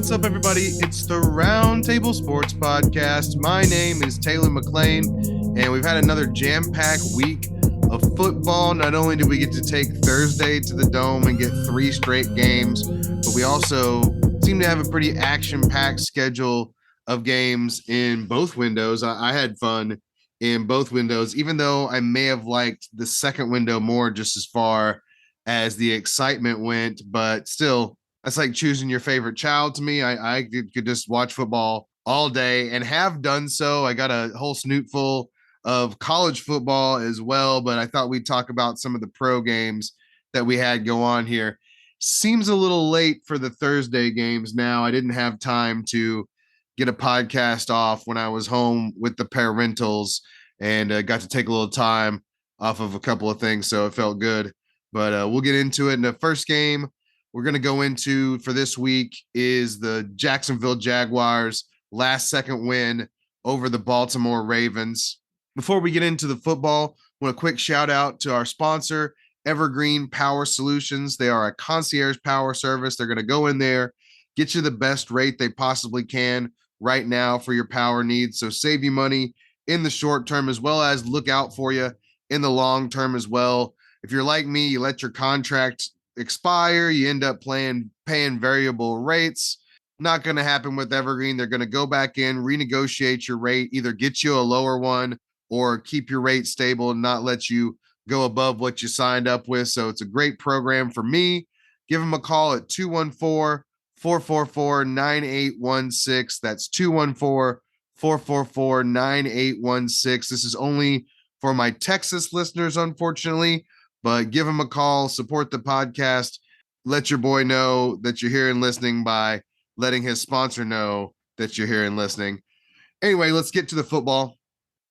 What's up, everybody? It's the Roundtable Sports Podcast. My name is Taylor McLean, and we've had another jam-packed week of football. Not only did we get to take Thursday to the Dome and get 3 straight games, but we also seem to have a pretty action-packed schedule of games in both windows. I had fun in both windows, even though I may have liked the second window more just as far as the excitement went, but still, that's like choosing your favorite child to me. I could just watch football all day and have done so. I got a whole snoot full of college football as well, but I thought we'd talk about some of the pro games that we had go on here. Seems a little late for the Thursday games now. I didn't have time to get a podcast off when I was home with the parentals and got to take a little time off of a couple of things, so it felt good. But we'll get into it. In the first game we're going to go into for this week is the Jacksonville Jaguars' last second win over the Baltimore Ravens. Before we get into the football, I want a quick shout out to our sponsor, Evergreen Power Solutions. They are a concierge power service. They're going to go in there, get you the best rate they possibly can right now for your power needs. So save you money in the short term, as well as look out for you in the long term as well. If you're like me, you let your contract expire, you end up paying variable rates. Not going to happen with Evergreen. They're going to go back in, renegotiate your rate, either get you a lower one or keep your rate stable and not let you go above what you signed up with. So it's a great program for me. Give them a call at 214-444-9816. That's 214-444-9816. This is only for my Texas listeners, unfortunately. But give him a call, support the podcast, let your boy know that you're here and listening by letting his sponsor know that you're here and listening. Anyway, let's get to the football.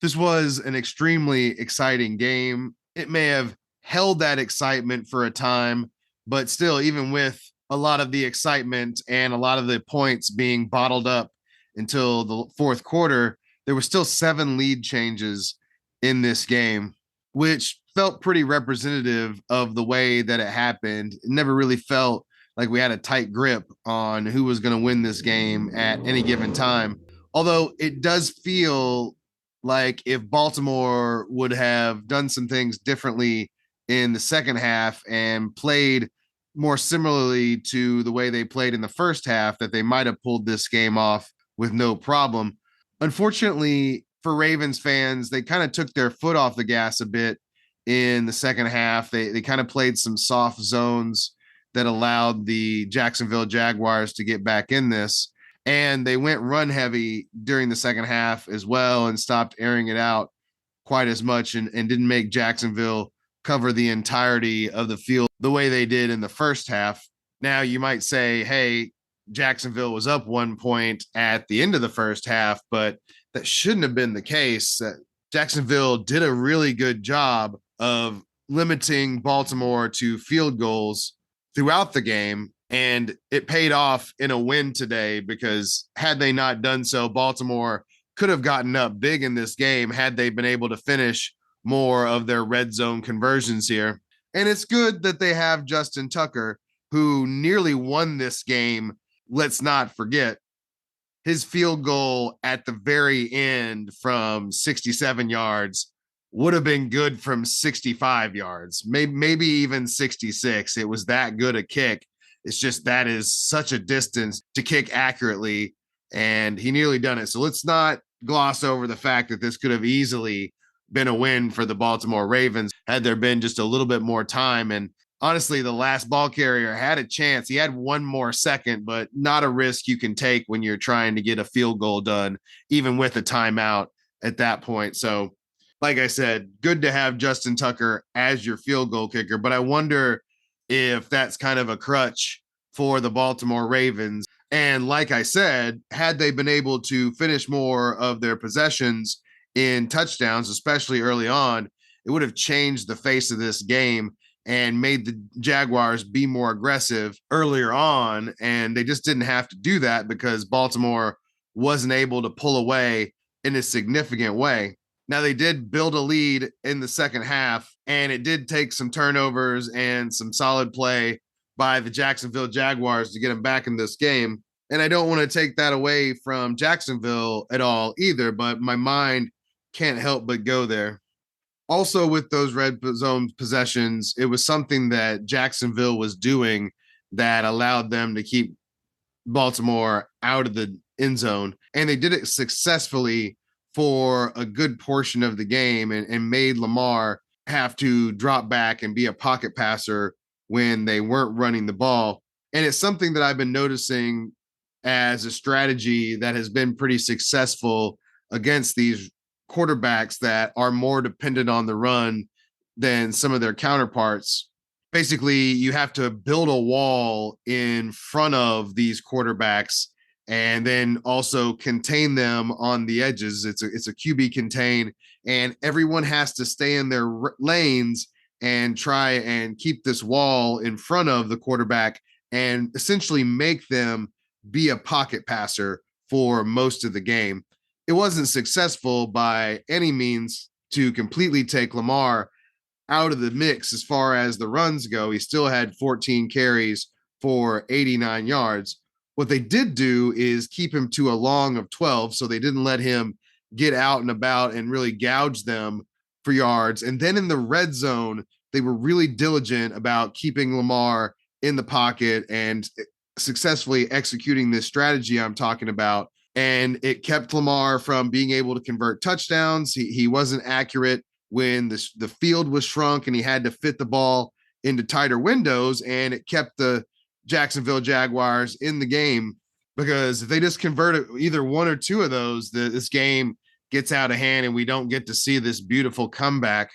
This was an extremely exciting game. It may have held that excitement for a time, but still, even with a lot of the excitement and a lot of the points being bottled up until the fourth quarter, there were still 7 lead changes in this game, which felt pretty representative of the way that it happened. It never really felt like we had a tight grip on who was going to win this game at any given time. Although it does feel like if Baltimore would have done some things differently in the second half and played more similarly to the way they played in the first half, that they might have pulled this game off with no problem. Unfortunately, for Ravens fans, they kind of took their foot off the gas a bit in the second half. They kind of played some soft zones that allowed the Jacksonville Jaguars to get back in this. And they went run heavy during the second half as well and stopped airing it out quite as much and didn't make Jacksonville cover the entirety of the field the way they did in the first half. Now you might say, hey, Jacksonville was up 1 point at the end of the first half, but that shouldn't have been the case. Jacksonville did a really good job of limiting Baltimore to field goals throughout the game, and it paid off in a win today, because had they not done so, Baltimore could have gotten up big in this game had they been able to finish more of their red zone conversions here. And it's good that they have Justin Tucker, who nearly won this game. Let's not forget his field goal at the very end from 67 yards would have been good from 65 yards, maybe even 66. It was that good a kick. It's just that is such a distance to kick accurately, and he nearly done it. So let's not gloss over the fact that this could have easily been a win for the Baltimore Ravens had there been just a little bit more time. And honestly, the last ball carrier had a chance. He had 1 more second, but not a risk you can take when you're trying to get a field goal done, even with a timeout at that point. So, like I said, good to have Justin Tucker as your field goal kicker, but I wonder if that's kind of a crutch for the Baltimore Ravens. And like I said, had they been able to finish more of their possessions in touchdowns, especially early on, it would have changed the face of this game and made the Jaguars be more aggressive earlier on. And they just didn't have to do that because Baltimore wasn't able to pull away in a significant way. Now, they did build a lead in the second half, and it did take some turnovers and some solid play by the Jacksonville Jaguars to get them back in this game. And I don't want to take that away from Jacksonville at all either, but my mind can't help but go there. Also, with those red zone possessions, it was something that Jacksonville was doing that allowed them to keep Baltimore out of the end zone. And they did it successfully for a good portion of the game and made Lamar have to drop back and be a pocket passer when they weren't running the ball. And it's something that I've been noticing as a strategy that has been pretty successful against these quarterbacks that are more dependent on the run than some of their counterparts. Basically, you have to build a wall in front of these quarterbacks and then also contain them on the edges. It's a QB contain, and everyone has to stay in their lanes and try and keep this wall in front of the quarterback and essentially make them be a pocket passer for most of the game. It wasn't successful by any means to completely take Lamar out of the mix as far as the runs go. He still had 14 carries for 89 yards. What they did do is keep him to a long of 12, so they didn't let him get out and about and really gouge them for yards. And then in the red zone, they were really diligent about keeping Lamar in the pocket and successfully executing this strategy I'm talking about. And it kept Lamar from being able to convert touchdowns. He wasn't accurate when the field was shrunk and he had to fit the ball into tighter windows, and it kept the Jacksonville Jaguars in the game, because if they just converted either one or two of those, this game gets out of hand and we don't get to see this beautiful comeback.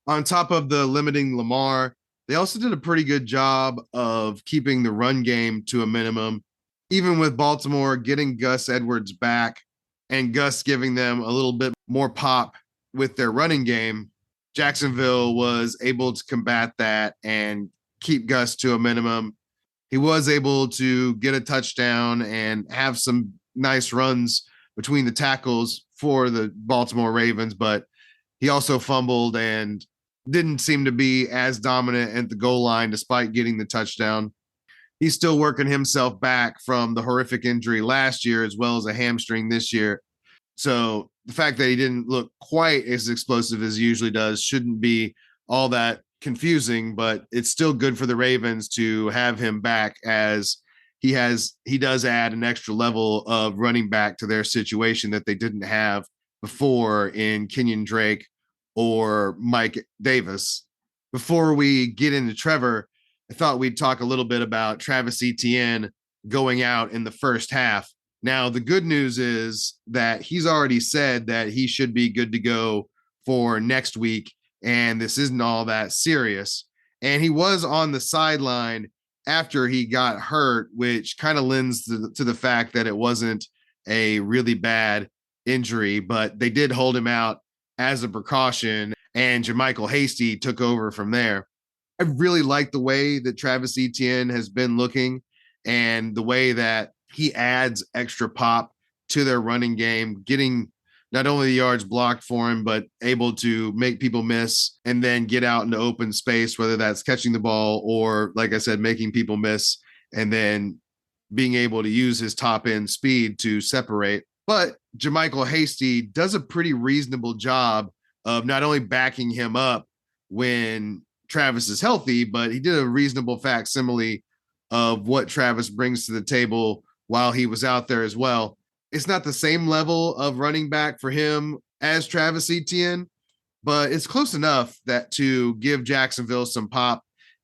On top of the limiting Lamar, they also did a pretty good job of keeping the run game to a minimum, even with Baltimore getting Gus Edwards back and Gus giving them a little bit more pop with their running game. Jacksonville was able to combat that and keep Gus to a minimum. He was able to get a touchdown and have some nice runs between the tackles for the Baltimore Ravens, but he also fumbled and didn't seem to be as dominant at the goal line despite getting the touchdown. He's still working himself back from the horrific injury last year, as well as a hamstring this year. So the fact that he didn't look quite as explosive as he usually does shouldn't be all that confusing, but it's still good for the Ravens to have him back, as he does add an extra level of running back to their situation that they didn't have before in Kenyon Drake or Mike Davis. Before we get into Trevor, I thought we'd talk a little bit about Travis Etienne going out in the first half. Now, the good news is that he's already said that he should be good to go for next week, and this isn't all that serious. And he was on the sideline after he got hurt, which kind of lends to the fact that it wasn't a really bad injury, but they did hold him out as a precaution, and Jamycal Hasty took over from there. I really like the way that Travis Etienne has been looking and the way that he adds extra pop to their running game, getting not only the yards blocked for him, but able to make people miss and then get out into open space, whether that's catching the ball or, like I said, making people miss and then being able to use his top end speed to separate. But Jamycal Hasty does a pretty reasonable job of not only backing him up when Travis is healthy, but he did a reasonable facsimile of what Travis brings to the table while he was out there as well. It's not the same level of running back for him as Travis Etienne, but it's close enough that to give Jacksonville some pop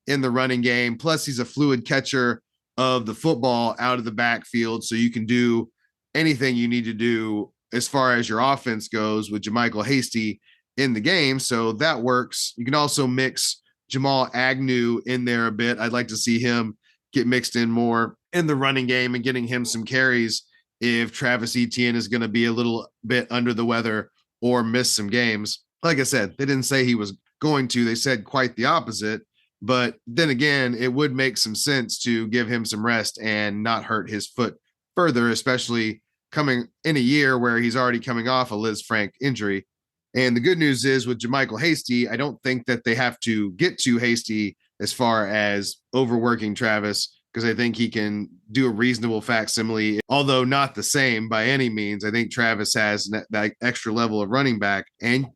in the running game. Plus, he's a fluid catcher of the football out of the backfield, so you can do anything you need to do as far as your offense goes with Jamycal Hasty in the game. So that works. You can also mix Jamal Agnew in there a bit. I'd like to see him get mixed in more in the running game and getting him some carries if Travis Etienne is going to be a little bit under the weather or miss some games. Like I said, they didn't say he was going to. They said quite the opposite. But then again, it would make some sense to give him some rest and not hurt his foot further, especially coming in a year where he's already coming off a Liz Frank injury. And the good news is with Jamycal Hasty, I don't think that they have to get too hasty as far as overworking Travis, because I think he can do a reasonable facsimile, although not the same by any means. I think Travis has that extra level of running back. And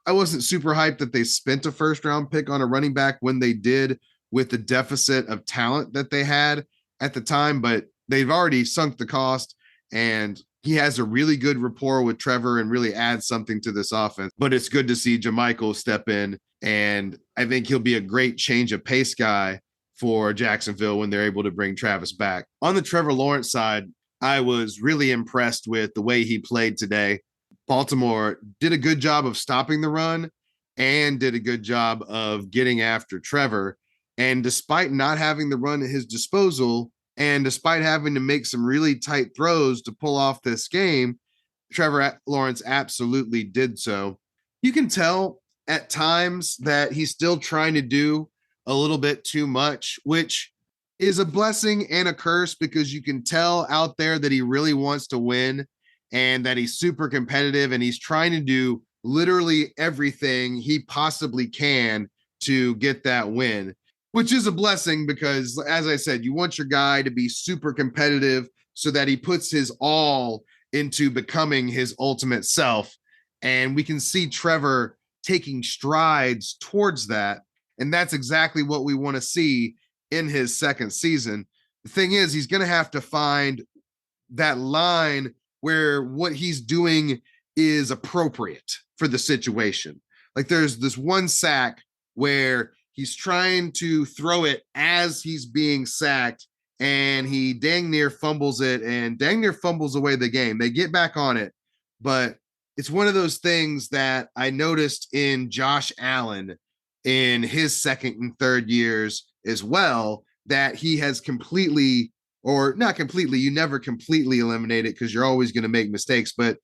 I wasn't super hyped that they spent a first round pick on a running back when they did, with the deficit of talent that they had at the time, but they've already sunk the cost, and he has a really good rapport with Trevor and really adds something to this offense. But it's good to see Jamycal step in, and I think he'll be a great change of pace guy for Jacksonville when they're able to bring Travis back. On the Trevor Lawrence side, I was really impressed with the way he played today. Baltimore did a good job of stopping the run and did a good job of getting after Trevor. And despite not having the run at his disposal, and despite having to make some really tight throws to pull off this game, Trevor Lawrence absolutely did so. You can tell at times that he's still trying to do a little bit too much, which is a blessing and a curse, because you can tell out there that he really wants to win and that he's super competitive, and he's trying to do literally everything he possibly can to get that win, which is a blessing because, as I said, you want your guy to be super competitive so that he puts his all into becoming his ultimate self. And we can see Trevor taking strides towards that. And that's exactly what we want to see in his second season. The thing is, he's going to have to find that line where what he's doing is appropriate for the situation. Like there's this one sack where he's trying to throw it as he's being sacked, and he dang near fumbles it and dang near fumbles away the game. They get back on it, but it's one of those things that I noticed in Josh Allen in his second and third years as well, that he has completely, or not completely, you never completely eliminate it because you're always going to make mistakes, but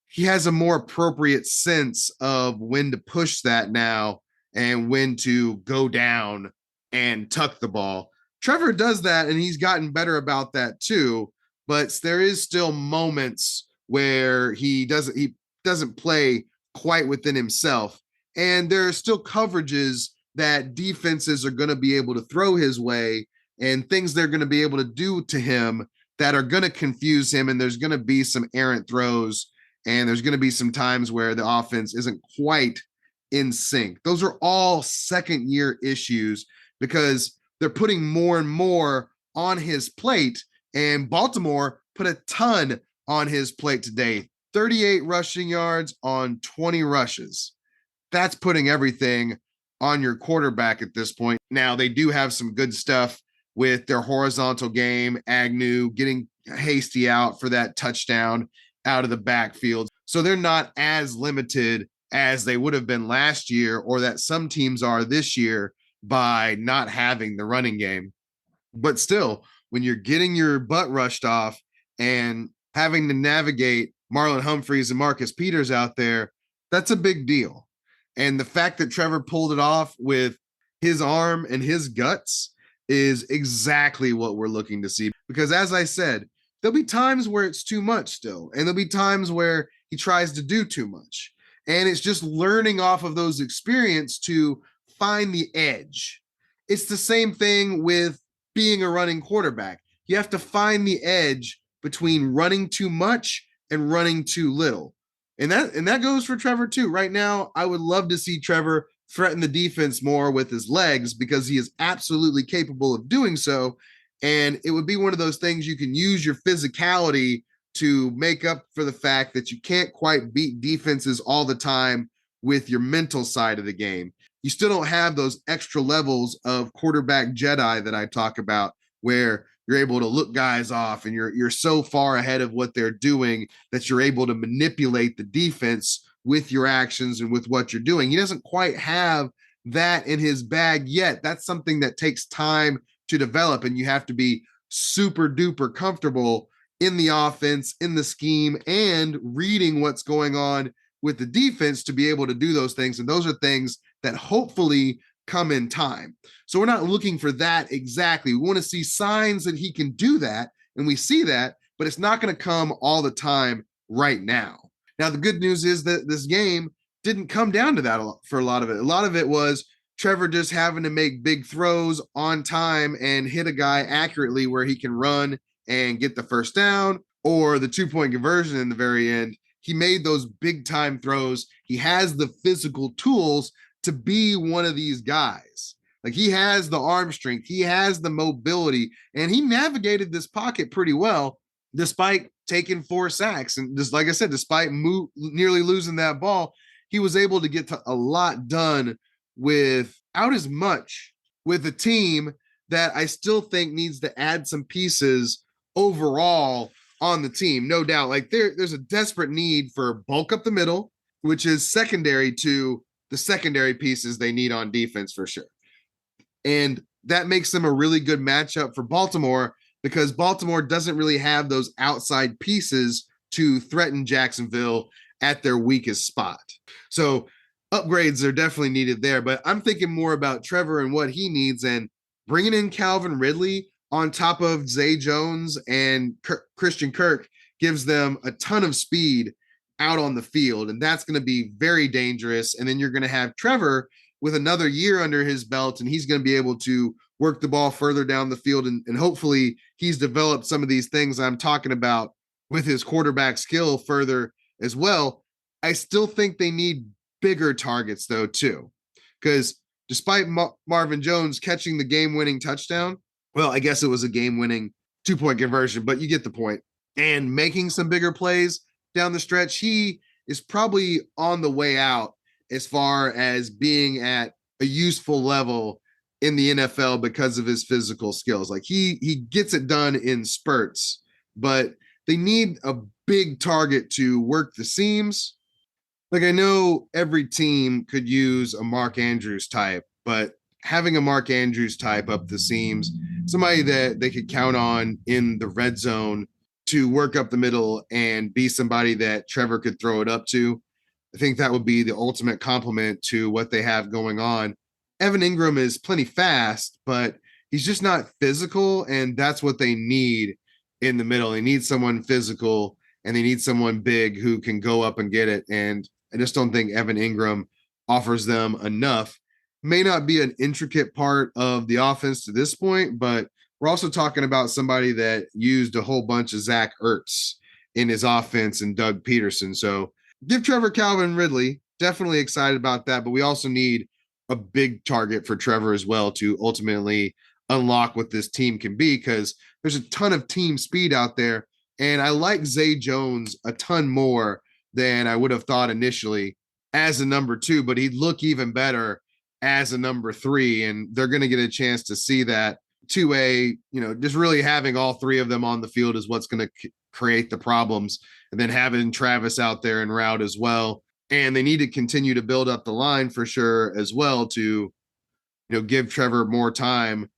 he has a more appropriate sense of when to push that now and when to go down and tuck the ball. Trevor does that, and he's gotten better about that too, but there is still moments where he doesn't play quite within himself. And there are still coverages that defenses are going to be able to throw his way, and things they're going to be able to do to him that are going to confuse him. And there's going to be some errant throws, and there's going to be some times where the offense isn't quite in sync. Those are all second year issues because they're putting more and more on his plate. And Baltimore put a ton on his plate today. 38 rushing yards on 20 rushes. That's putting everything on your quarterback at this point. Now, they do have some good stuff with their horizontal game. Agnew getting Hasty out for that touchdown out of the backfield. So they're not as limited as they would have been last year, or that some teams are this year, by not having the running game. But still, when you're getting your butt rushed off and having to navigate Marlon Humphreys and Marcus Peters out there, that's a big deal. And the fact that Trevor pulled it off with his arm and his guts is exactly what we're looking to see. Because as I said, there'll be times where it's too much still, and there'll be times where he tries to do too much. And it's just learning off of those experiences to find the edge. It's the same thing with being a running quarterback. You have to find the edge between running too much and running too little. And that goes for Trevor too. Right now, I would love to see Trevor threaten the defense more with his legs, because he is absolutely capable of doing so. And it would be one of those things you can use your physicality to make up for the fact that you can't quite beat defenses all the time with your mental side of the game. You still don't have those extra levels of quarterback Jedi that I talk about, where you're able to look guys off and you're so far ahead of what they're doing that you're able to manipulate the defense with your actions and with what you're doing. He doesn't quite have that in his bag yet. That's something that takes time to develop, and you have to be super duper comfortable in the offense, in the scheme, and reading what's going on with the defense to be able to do those things. And those are things that hopefully come in time. So we're not looking for that exactly. We want to see signs that he can do that, and we see that, but it's not going to come all the time right now. Now, the good news is that this game didn't come down to that for a lot of it. A lot of it was Trevor just having to make big throws on time and hit a guy accurately where he can run and get the first down, or the 2-point conversion in the very end. He made those big time throws. He has the physical tools to be one of these guys. Like, he has the arm strength, he has the mobility, and he navigated this pocket pretty well despite taking 4 sacks. And just like I said, despite nearly losing that ball, he was able to get to a lot done without as much, with a team that I still think needs to add some pieces overall on the team. No doubt. Like, there's a desperate need for bulk up the middle, which is secondary to the secondary pieces they need on defense for sure. And that makes them a really good matchup for Baltimore, because Baltimore doesn't really have those outside pieces to threaten Jacksonville at their weakest spot. So upgrades are definitely needed there, but I'm thinking more about Trevor and what he needs, and bringing in Calvin Ridley on top of Zay Jones and Christian Kirk gives them a ton of speed out on the field, and that's going to be very dangerous. And then you're going to have Trevor with another year under his belt, and he's going to be able to work the ball further down the field, and hopefully he's developed some of these things I'm talking about with his quarterback skill further as well. I still think they need bigger targets though too, because despite Marvin Jones catching the game-winning touchdown, well, I guess it was a game-winning 2-point conversion, but you get the point, and making some bigger plays down the stretch, he is probably on the way out as far as being at a useful level in the NFL because of his physical skills. Like, he gets it done in spurts, but they need a big target to work the seams. Like, I know every team could use a Mark Andrews type, but having a Mark Andrews type up the seams, somebody that they could count on in the red zone to work up the middle and be somebody that Trevor could throw it up to, I think that would be the ultimate compliment to what they have going on. Evan Ingram is plenty fast, but he's just not physical, and that's what they need in the middle. They need someone physical, and they need someone big who can go up and get it. And I just don't think Evan Ingram offers them enough. May not be an intricate part of the offense to this point, but we're also talking about somebody that used a whole bunch of Zach Ertz in his offense and Doug Peterson. So give Trevor Calvin Ridley. Definitely excited about that, but we also need a big target for Trevor as well to ultimately unlock what this team can be, because there's a ton of team speed out there. And I like Zay Jones a ton more than I would have thought initially as a number 2, but he'd look even better as a number 3. And they're going to get a chance to see that 2A, just really having all 3 of them on the field is what's going to create the problems. And then having Travis out there en route as well. And they need to continue to build up the line for sure as well to, give Trevor more time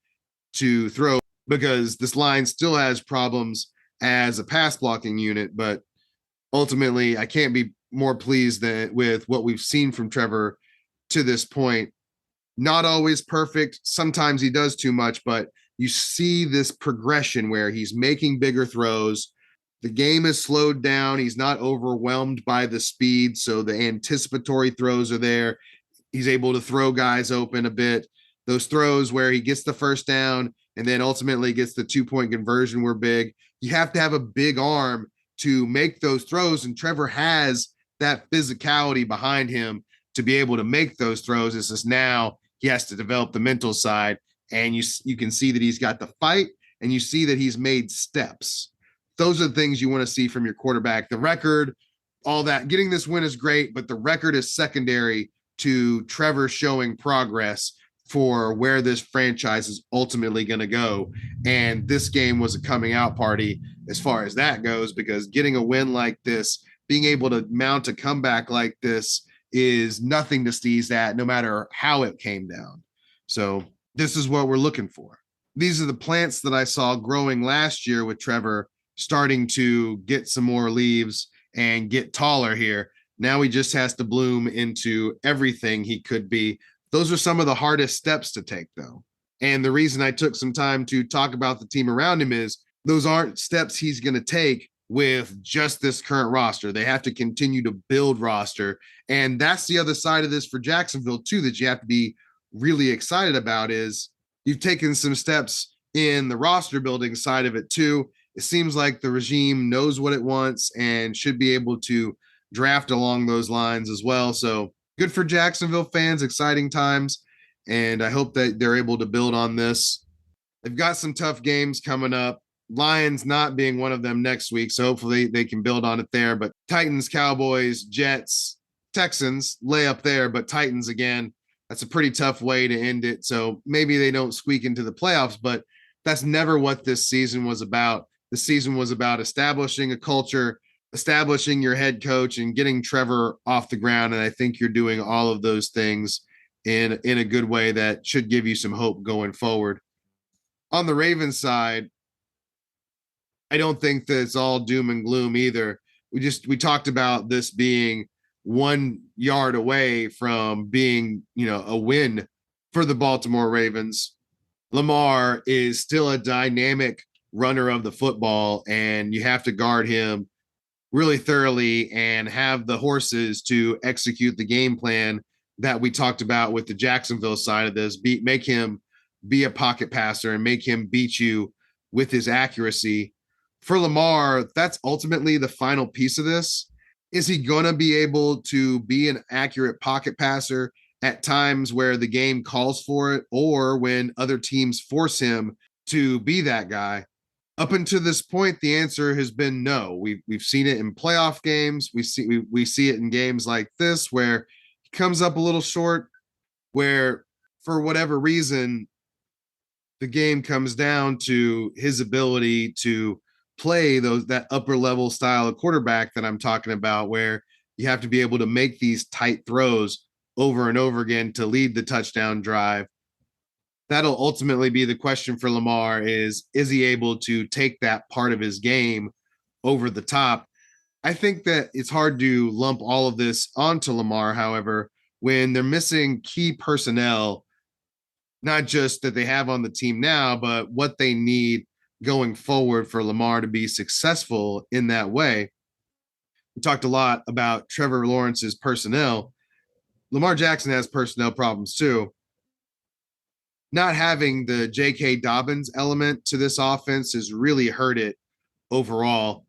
to throw, because this line still has problems as a pass blocking unit. But ultimately, I can't be more pleased with what we've seen from Trevor to this point. Not always perfect. Sometimes he does too much, but you see this progression where he's making bigger throws. The game is slowed down. He's not overwhelmed by the speed, so the anticipatory throws are there. He's able to throw guys open a bit. Those throws where he gets the first down and then ultimately gets the 2-point conversion were big. You have to have a big arm to make those throws, and Trevor has that physicality behind him to be able to make those throws. It's just now he has to develop the mental side, and you can see that he's got the fight, and you see that he's made steps. Those are the things you want to see from your quarterback. The record, all that, getting this win is great, but the record is secondary to Trevor showing progress for where this franchise is ultimately going to go. And this game was a coming out party as far as that goes, because getting a win like this, being able to mount a comeback like this, is nothing to sneeze at, no matter how it came down. So this is what we're looking for. These are the plants that I saw growing last year with Trevor starting to get some more leaves and get taller here. Now he just has to bloom into everything he could be. Those are some of the hardest steps to take, though. And the reason I took some time to talk about the team around him is those aren't steps he's going to take with just this current roster. They have to continue to build roster. And that's the other side of this for Jacksonville, too, that you have to be really excited about is you've taken some steps in the roster building side of it too. It seems like the regime knows what it wants and should be able to draft along those lines as well. So good for Jacksonville fans, exciting times. And I hope that they're able to build on this. They've got some tough games coming up. Lions not being one of them next week. So hopefully they can build on it there. But Titans, Cowboys, Jets, Texans lay up there, but Titans again, that's a pretty tough way to end it. So maybe they don't squeak into the playoffs, but that's never what this season was about. The season was about establishing a culture, establishing your head coach, and getting Trevor off the ground. And I think you're doing all of those things in a good way that should give you some hope going forward. On the Ravens side, I don't think that it's all doom and gloom either. We talked about this being 1 yard away from being, a win for the Baltimore Ravens. Lamar is still a dynamic runner of the football, and you have to guard him really thoroughly and have the horses to execute the game plan that we talked about with the Jacksonville side of this. Make him be a pocket passer and make him beat you with his accuracy. For Lamar, that's ultimately the final piece of this. Is he going to be able to be an accurate pocket passer at times where the game calls for it or when other teams force him to be that guy? Up until this point, the answer has been no. We've seen it in playoff games. We see it in games like this where he comes up a little short, where for whatever reason, the game comes down to his ability to play that upper level style of quarterback that I'm talking about, where you have to be able to make these tight throws over and over again to lead the touchdown drive. That'll ultimately be the question for Lamar is he able to take that part of his game over the top? I think that it's hard to lump all of this onto Lamar, however, when they're missing key personnel, not just that they have on the team now, but what they need going forward for Lamar to be successful in that way. We talked a lot about Trevor Lawrence's personnel. Lamar Jackson has personnel problems too. Not having the J.K. Dobbins element to this offense has really hurt it overall.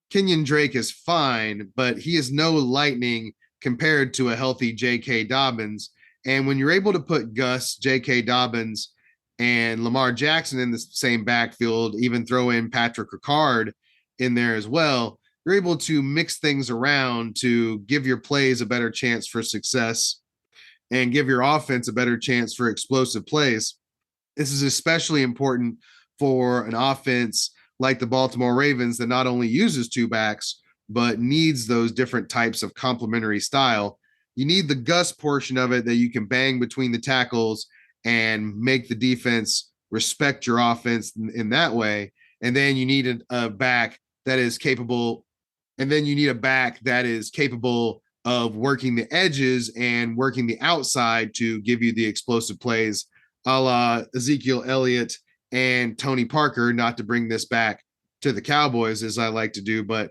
Kenyon Drake is fine, but he is no lightning compared to a healthy J.K. Dobbins. And when you're able to put Gus, J.K. Dobbins, and Lamar Jackson in the same backfield, even throw in Patrick Ricard in there as well, you're able to mix things around to give your plays a better chance for success and give your offense a better chance for explosive plays. This is especially important for an offense like the Baltimore Ravens that not only uses two backs, but needs those different types of complementary style. You need the Gus portion of it that you can bang between the tackles and make the defense respect your offense in that way. And then you need a back that is capable. And then you need a back that is capable of working the edges and working the outside to give you the explosive plays, a la Ezekiel Elliott and Tony Parker, not to bring this back to the Cowboys as I like to do, but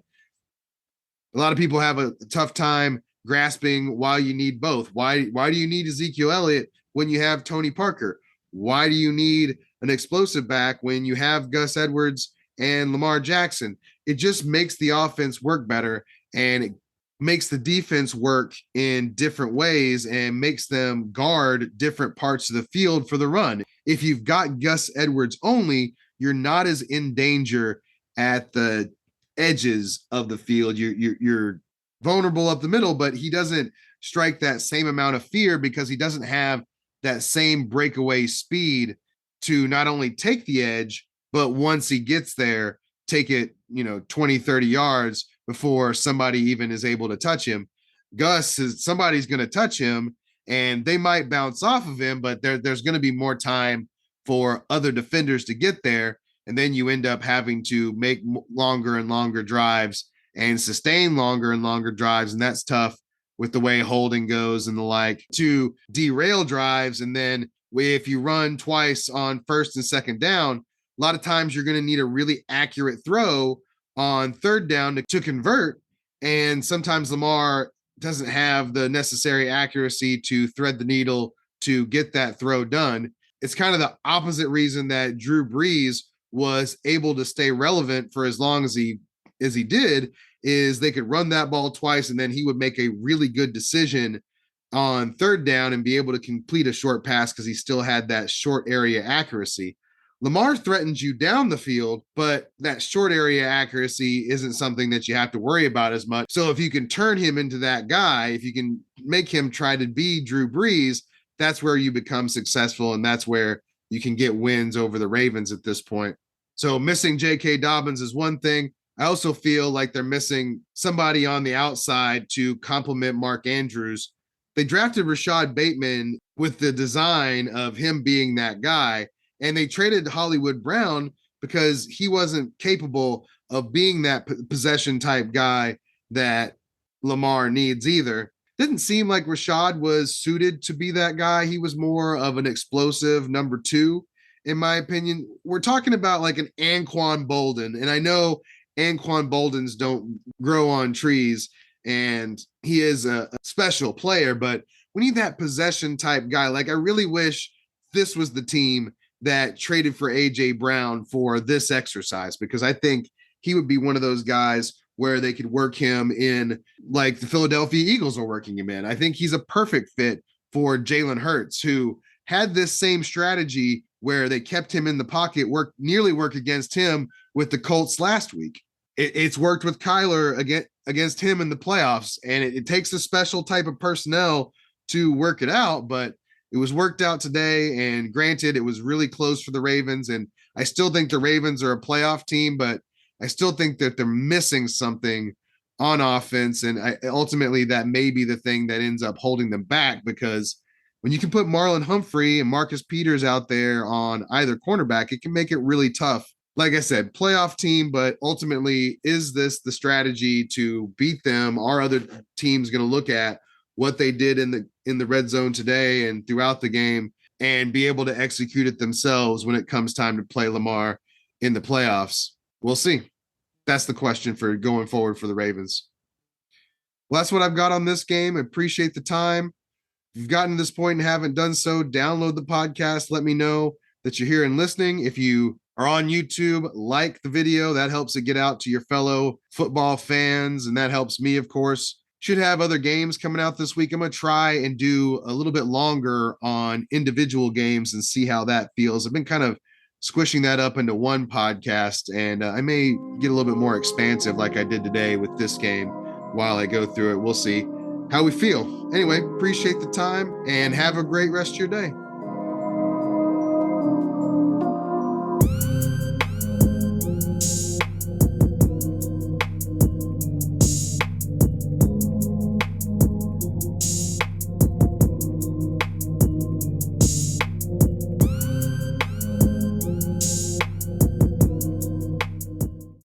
a lot of people have a tough time grasping why you need both. Why do you need Ezekiel Elliott when you have Tony Parker? Why do you need an explosive back when you have Gus Edwards and Lamar Jackson? It just makes the offense work better, and it makes the defense work in different ways and makes them guard different parts of the field for the run. If you've got Gus Edwards only, you're not as in danger at the edges of the field. You're vulnerable up the middle, but he doesn't strike that same amount of fear because he doesn't have that same breakaway speed to not only take the edge, but once he gets there, take it, 20, 30 yards before somebody even is able to touch him. Gus is somebody's going to touch him and they might bounce off of him, but there's going to be more time for other defenders to get there. And then you end up having to make longer and longer drives and sustain longer and longer drives. And that's tough with the way holding goes and the like, to derail drives. And then if you run twice on first and second down, a lot of times you're going to need a really accurate throw on third down to convert. And sometimes Lamar doesn't have the necessary accuracy to thread the needle to get that throw done. It's kind of the opposite reason that Drew Brees was able to stay relevant for as long as he did, is they could run that ball twice and then he would make a really good decision on third down and be able to complete a short pass because he still had that short area accuracy. Lamar threatens you down the field, but that short area accuracy isn't something that you have to worry about as much. So if you can turn him into that guy, if you can make him try to be Drew Brees, that's where you become successful, and that's where you can get wins over the Ravens at this point. So missing J.K. Dobbins is one thing. I also feel like they're missing somebody on the outside to complement Mark Andrews. They drafted Rashad Bateman with the design of him being that guy, and they traded Hollywood Brown because he wasn't capable of being that possession type guy that Lamar needs either. Didn't seem like Rashad was suited to be that guy. He was more of an explosive number two, in my opinion. We're talking about like an Anquan Bolden, and I know Anquan Boldens don't grow on trees, and he is a special player, but we need that possession type guy. Like, I really wish this was the team that traded for AJ Brown for this exercise, because I think he would be one of those guys where they could work him in like the Philadelphia Eagles are working him in. I think he's a perfect fit for Jalen Hurts, who had this same strategy where they kept him in the pocket, nearly work against him with the Colts last week. It's worked with Kyler against him in the playoffs, and it takes a special type of personnel to work it out, but it was worked out today. And granted, it was really close for the Ravens, and I still think the Ravens are a playoff team, but I still think that they're missing something on offense, and ultimately that may be the thing that ends up holding them back, because when you can put Marlon Humphrey and Marcus Peters out there on either cornerback, it can make it really tough. Like I said, playoff team, but ultimately, is this the strategy to beat them? Are other teams going to look at what they did in the red zone today and throughout the game and be able to execute it themselves when it comes time to play Lamar in the playoffs? We'll see. That's the question for going forward for the Ravens. Well, that's what I've got on this game. I appreciate the time. If you've gotten to this point and haven't done so, download the podcast. Let me know that you're here and listening. If you are on YouTube, like the video. That helps it get out to your fellow football fans, and that helps me, of course. Should have other games coming out this week. I'm going to try and do a little bit longer on individual games and see how that feels. I've been kind of squishing that up into one podcast, and I may get a little bit more expansive like I did today with this game while I go through it. We'll see how we feel. Anyway, appreciate the time and have a great rest of your day.